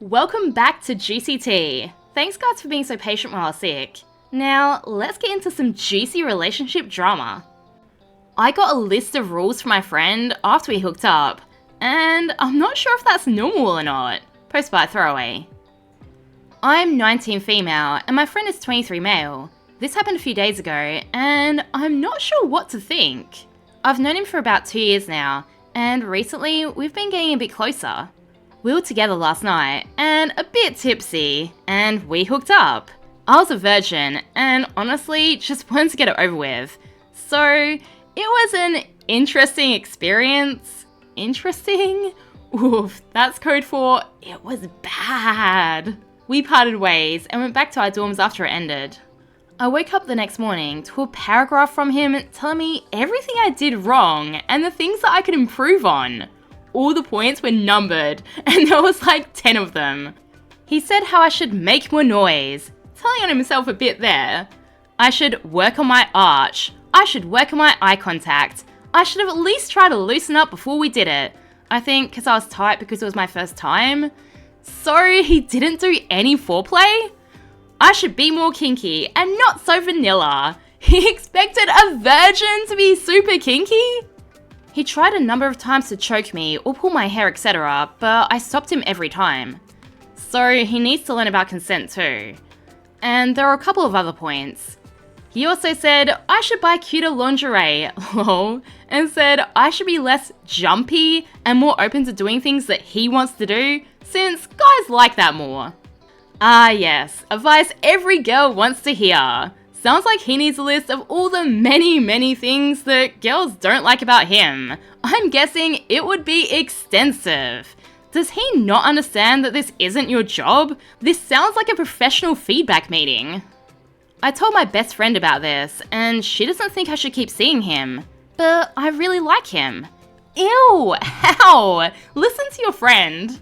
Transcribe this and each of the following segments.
Welcome back to GCT. Thanks guys for being so patient while I was sick. Now, let's get into some juicy relationship drama. I got a list of rules from my friend after we hooked up, and I'm not sure if that's normal or not. Post by throwaway. I'm 19 female and my friend is 23 male. This happened a few days ago, and I'm not sure what to think. I've known him for about 2 years now, and recently we've been getting a bit closer. We were together last night, and a bit tipsy, and we hooked up. I was a virgin, and honestly, just wanted to get it over with. So, it was an interesting experience. Interesting? Oof, that's code for it was bad. We parted ways and went back to our dorms after it ended. I woke up the next morning to a paragraph from him telling me everything I did wrong and the things that I could improve on. All the points were numbered, and there was like 10 of them. He said how I should make more noise, telling on himself a bit there. I should work on my arch. I should work on my eye contact. I should have at least tried to loosen up before we did it. I think because I was tight because it was my first time. So he didn't do any foreplay? I should be more kinky and not so vanilla. He expected a virgin to be super kinky? He tried a number of times to choke me or pull my hair, etc., but I stopped him every time. So he needs to learn about consent too. And there are a couple of other points. He also said I should buy cuter lingerie, lol, and said I should be less jumpy and more open to doing things that he wants to do, since guys like that more. Ah yes, advice every girl wants to hear. Sounds like he needs a list of all the many things that girls don't like about him. I'm guessing it would be extensive. Does he not understand that this isn't your job? This sounds like a professional feedback meeting. I told my best friend about this, and she doesn't think I should keep seeing him. But I really like him. Ew, how? Listen to your friend.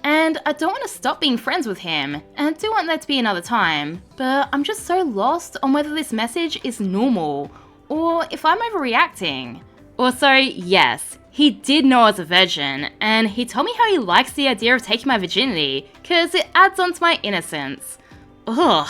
And I don't want to stop being friends with him, and I do want there to be another time, but I'm just so lost on whether this message is normal, or if I'm overreacting. Also, yes, he did know I was a virgin, and he told me how he likes the idea of taking my virginity, cause it adds on to my innocence. Ugh.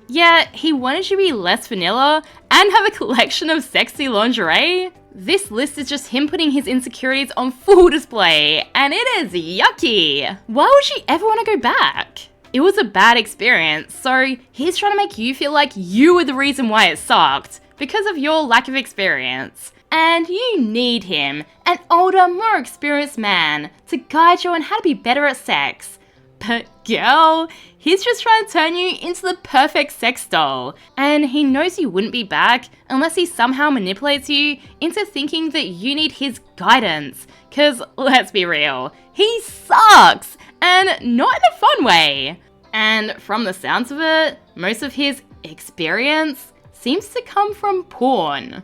Yeah, he wanted you to be less vanilla, and have a collection of sexy lingerie? This list is just him putting his insecurities on full display, and it is yucky! Why would she ever want to go back? It was a bad experience, so he's trying to make you feel like you were the reason why it sucked, because of your lack of experience. And you need him, an older, more experienced man, to guide you on how to be better at sex. But girl, he's just trying to turn you into the perfect sex doll, and he knows you wouldn't be back unless he somehow manipulates you into thinking that you need his guidance. Cause let's be real, he sucks, and not in a fun way. And from the sounds of it, most of his experience seems to come from porn.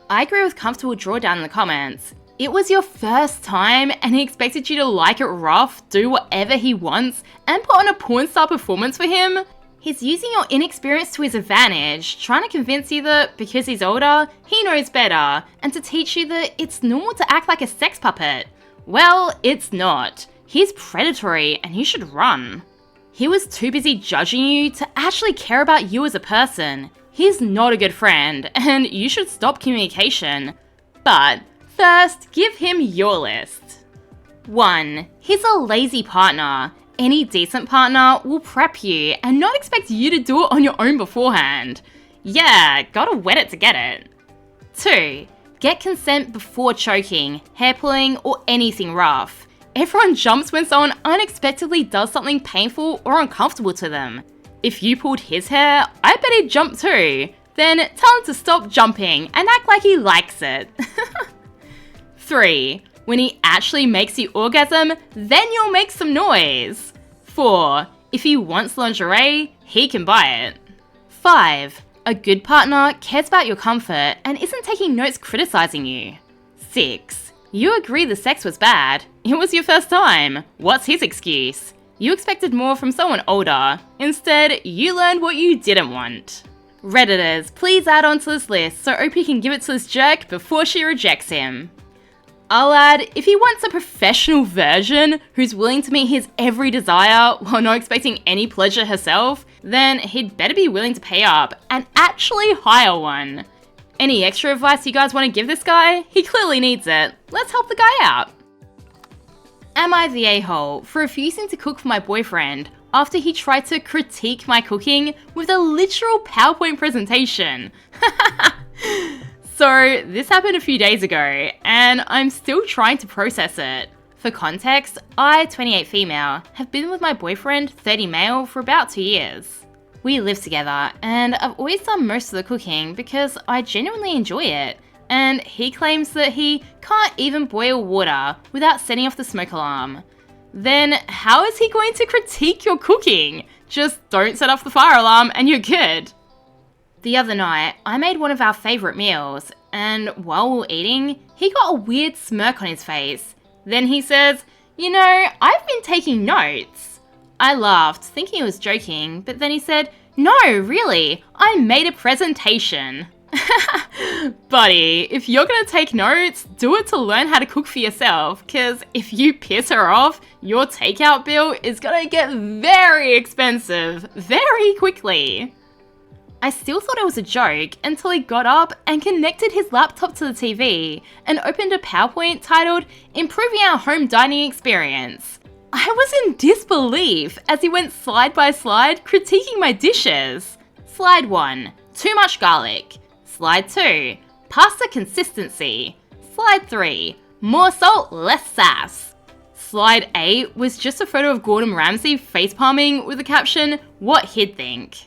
I agree with comfortable drawdown in the comments. It was your first time and he expected you to like it rough, do whatever he wants, and put on a porn star performance for him? He's using your inexperience to his advantage, trying to convince you that because he's older, he knows better, and to teach you that it's normal to act like a sex puppet. Well, it's not. He's predatory and you should run. He was too busy judging you to actually care about you as a person. He's not a good friend, and you should stop communication. But first, give him your list. 1. He's a lazy partner. Any decent partner will prep you and not expect you to do it on your own beforehand. Yeah, gotta wet it to get it. 2. Get consent before choking, hair pulling, or anything rough. Everyone jumps when someone unexpectedly does something painful or uncomfortable to them. If you pulled his hair, I bet he'd jump too. Then tell him to stop jumping and act like he likes it. 3. When he actually makes you orgasm, then you'll make some noise. 4. If he wants lingerie, he can buy it. 5. A good partner cares about your comfort and isn't taking notes criticizing you. 6. You agree the sex was bad. It was your first time. What's his excuse? You expected more from someone older. Instead, you learned what you didn't want. Redditors, please add on to this list so OP can give it to this jerk before she rejects him. I'll add, if he wants a professional version who's willing to meet his every desire while not expecting any pleasure herself, then he'd better be willing to pay up and actually hire one. Any extra advice you guys want to give this guy? He clearly needs it. Let's help the guy out. Am I the a-hole for refusing to cook for my boyfriend after he tried to critique my cooking with a literal PowerPoint presentation? So, this happened a few days ago, and I'm still trying to process it. For context, I, 28 female, have been with my boyfriend, 30 male, for about 2 years. We live together, and I've always done most of the cooking because I genuinely enjoy it, and he claims that he can't even boil water without setting off the smoke alarm. Then how is he going to critique your cooking? Just don't set off the fire alarm and you're good. The other night, I made one of our favourite meals, and while we were eating, he got a weird smirk on his face. Then he says, "You know, I've been taking notes." I laughed, thinking he was joking, but then he said, "No, really, I made a presentation." Buddy, if you're gonna take notes, do it to learn how to cook for yourself, cause if you piss her off, your takeout bill is gonna get very expensive very quickly. I still thought it was a joke until he got up and connected his laptop to the TV and opened a PowerPoint titled "Improving Our Home Dining Experience." I was in disbelief as he went slide by slide critiquing my dishes. Slide 1, too much garlic. Slide 2, pasta consistency. Slide 3, more salt, less sass. Slide 8 was just a photo of Gordon Ramsay facepalming with the caption, "What he'd think."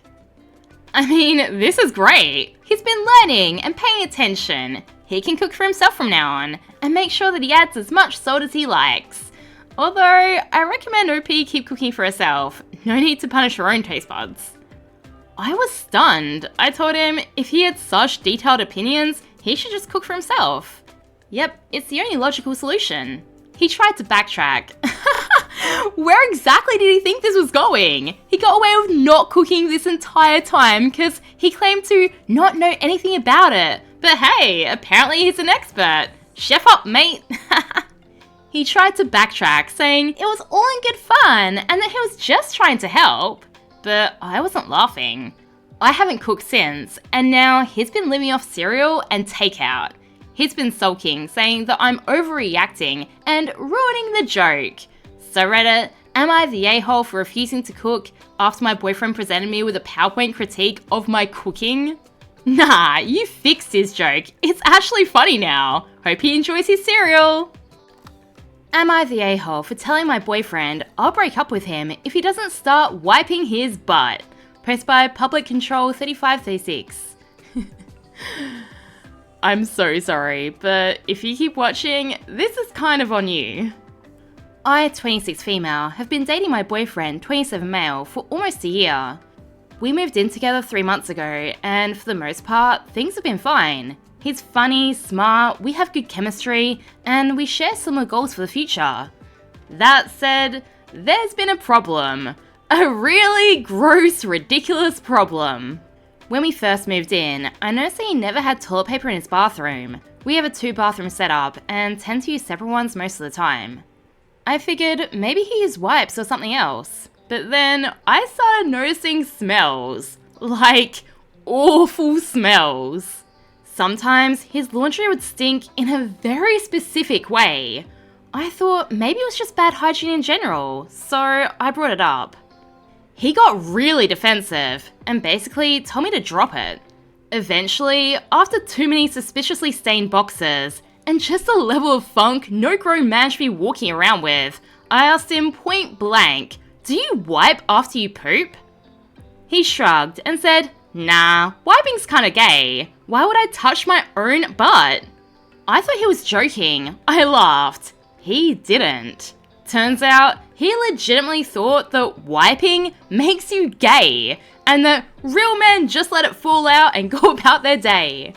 I mean, this is great. He's been learning and paying attention. He can cook for himself from now on, and make sure that he adds as much salt as he likes. Although, I recommend OP keep cooking for herself. No need to punish her own taste buds. I was stunned. I told him if he had such detailed opinions, he should just cook for himself. Yep, it's the only logical solution. He tried to backtrack. Where exactly did he think this was going? He got away with not cooking this entire time because he claimed to not know anything about it. But hey, apparently he's an expert. Chef up, mate. He tried to backtrack, saying it was all in good fun and that he was just trying to help. But I wasn't laughing. I haven't cooked since, and now he's been living off cereal and takeout. He's been sulking, saying that I'm overreacting and ruining the joke. So Reddit, am I the a-hole for refusing to cook after my boyfriend presented me with a PowerPoint critique of my cooking? Nah, you fixed his joke. It's actually funny now. Hope he enjoys his cereal. Am I the a-hole for telling my boyfriend I'll break up with him if he doesn't start wiping his butt? Post by Public Control 3536. I'm so sorry, but if you keep watching, this is kind of on you. I, 26 female, have been dating my boyfriend, 27 male, for almost a year. We moved in together 3 months ago, and for the most part, things have been fine. He's funny, smart, we have good chemistry, and we share similar goals for the future. That said, there's been a problem. A really gross, ridiculous problem. When we first moved in, I noticed that he never had toilet paper in his bathroom. We have a 2-bathroom setup and tend to use separate ones most of the time. I figured maybe he used wipes or something else. But then I started noticing smells. Like, awful smells. Sometimes his laundry would stink in a very specific way. I thought maybe it was just bad hygiene in general, so I brought it up. He got really defensive and basically told me to drop it. Eventually, after too many suspiciously stained boxes and just a level of funk no grown man should be walking around with, I asked him point blank, "Do you wipe after you poop?" He shrugged and said, "Nah, wiping's kinda gay. Why would I touch my own butt?" I thought he was joking. I laughed. He didn't. Turns out, he legitimately thought that wiping makes you gay, and that real men just let it fall out and go about their day.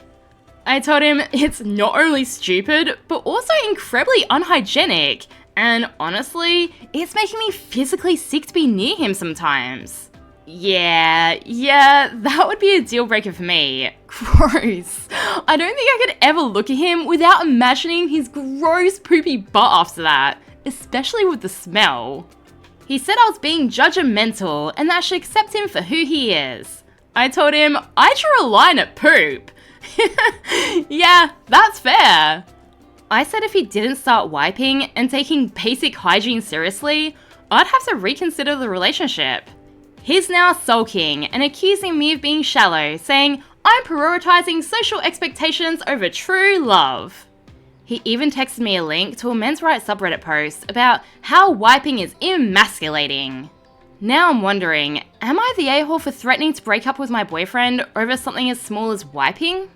I told him it's not only stupid, but also incredibly unhygienic, and honestly, it's making me physically sick to be near him sometimes. Yeah, that would be a deal breaker for me. Gross. I don't think I could ever look at him without imagining his gross poopy butt after that, especially with the smell. He said I was being judgmental and that I should accept him for who he is. I told him I drew a line at poop. Yeah, that's fair. I said if he didn't start wiping and taking basic hygiene seriously, I'd have to reconsider the relationship. He's now sulking and accusing me of being shallow, saying I'm prioritizing social expectations over true love. He even texted me a link to a men's rights subreddit post about how wiping is emasculating. Now I'm wondering, am I the a-hole for threatening to break up with my boyfriend over something as small as wiping?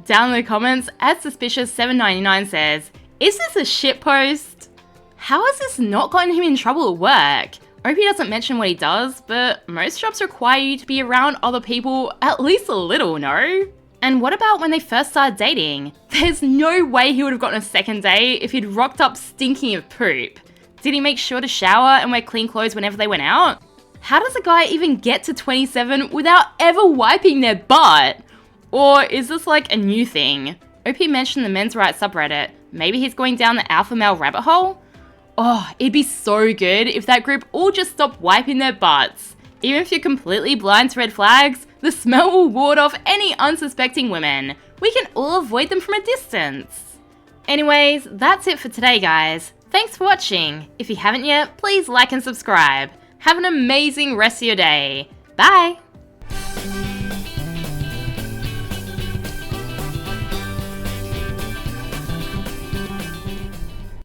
Down in the comments, @suspicious799 says, is this a shitpost? How has this not gotten him in trouble at work? I hope he doesn't mention what he does, but most jobs require you to be around other people at least a little, no? And what about when they first started dating? There's no way he would have gotten a second date if he'd rocked up stinking of poop. Did he make sure to shower and wear clean clothes whenever they went out? How does a guy even get to 27 without ever wiping their butt? Or is this like a new thing? OP mentioned the men's rights subreddit. Maybe he's going down the alpha male rabbit hole? Oh, it'd be so good if that group all just stopped wiping their butts. Even if you're completely blind to red flags, the smell will ward off any unsuspecting women. We can all avoid them from a distance. Anyways, that's it for today, guys. Thanks for watching. If you haven't yet, please like and subscribe. Have an amazing rest of your day. Bye!